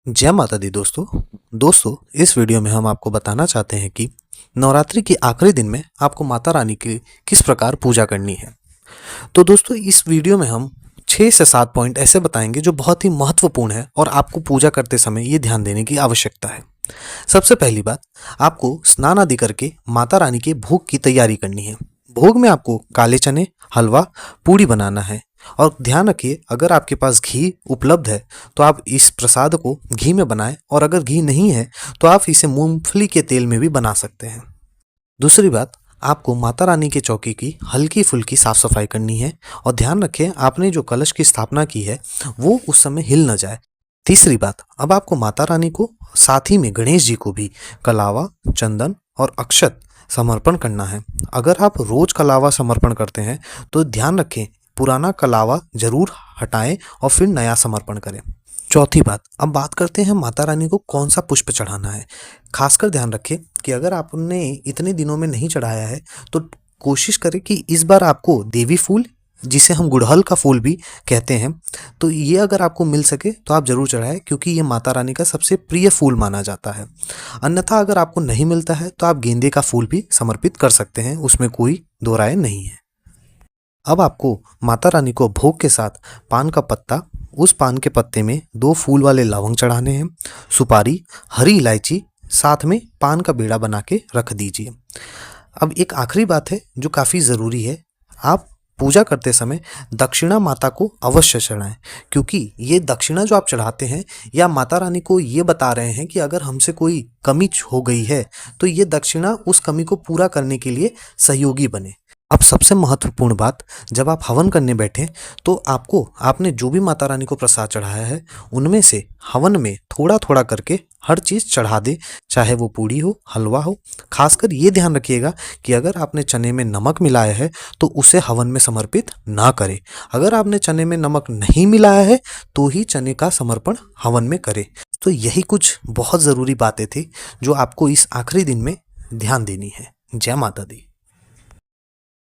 जय माता दी दोस्तों इस वीडियो में हम आपको बताना चाहते हैं कि नवरात्रि के आखिरी दिन में आपको माता रानी की किस प्रकार पूजा करनी है। तो दोस्तों इस वीडियो में हम 6 से 7 पॉइंट ऐसे बताएंगे जो बहुत ही महत्वपूर्ण है और आपको पूजा करते समय ये ध्यान देने की आवश्यकता है। सबसे पहली बात, आपको स्नान आदि करके माता रानी के भोग की तैयारी करनी है। भोग में आपको काले चने, हलवा, पूड़ी बनाना है। और ध्यान रखिए, अगर आपके पास घी उपलब्ध है तो आप इस प्रसाद को घी में बनाएं, और अगर घी नहीं है तो आप इसे मूंगफली के तेल में भी बना सकते हैं। दूसरी बात, आपको माता रानी के चौकी की हल्की फुल्की साफ सफाई करनी है, और ध्यान रखें आपने जो कलश की स्थापना की है वो उस समय हिल न जाए। तीसरी बात, अब आपको माता रानी को साथ ही में गणेश जी को भी कलावा, चंदन और अक्षत समर्पण करना है। अगर आप रोज कलावा समर्पण करते हैं तो ध्यान रखें पुराना कलावा जरूर हटाएं और फिर नया समर्पण करें। चौथी बात, अब बात करते हैं माता रानी को कौन सा पुष्प चढ़ाना है। खासकर ध्यान रखें कि अगर आपने इतने दिनों में नहीं चढ़ाया है तो कोशिश करें कि इस बार आपको देवी फूल, जिसे हम गुड़हल का फूल भी कहते हैं, तो ये अगर आपको मिल सके तो आप जरूर चढ़ाएं, क्योंकि ये माता रानी का सबसे प्रिय फूल माना जाता है। अन्यथा अगर आपको नहीं मिलता है तो आप गेंदे का फूल भी समर्पित कर सकते हैं, उसमें कोई दो राय नहीं है। अब आपको माता रानी को भोग के साथ पान का पत्ता, उस पान के पत्ते में 2 फूल वाले लवंग चढ़ाने हैं, सुपारी, हरी इलायची, साथ में पान का बेड़ा बना के रख दीजिए। अब एक आखिरी बात है जो काफ़ी ज़रूरी है, आप पूजा करते समय दक्षिणा माता को अवश्य चढ़ाएं, क्योंकि ये दक्षिणा जो आप चढ़ाते हैं या माता रानी को ये बता रहे हैं कि अगर हमसे कोई कमी हो गई है तो ये दक्षिणा उस कमी को पूरा करने के लिए सहयोगी बने। अब सबसे महत्वपूर्ण बात, जब आप हवन करने बैठें तो आपने जो भी माता रानी को प्रसाद चढ़ाया है उनमें से हवन में थोड़ा थोड़ा करके हर चीज़ चढ़ा दे, चाहे वो पूड़ी हो, हलवा हो। खासकर ये ध्यान रखिएगा कि अगर आपने चने में नमक मिलाया है तो उसे हवन में समर्पित ना करें। अगर आपने चने में नमक नहीं मिलाया है तो ही चने का समर्पण हवन में करें। तो यही कुछ बहुत ज़रूरी बातें थी जो आपको इस आखिरी दिन में ध्यान देनी है। जय माता दी।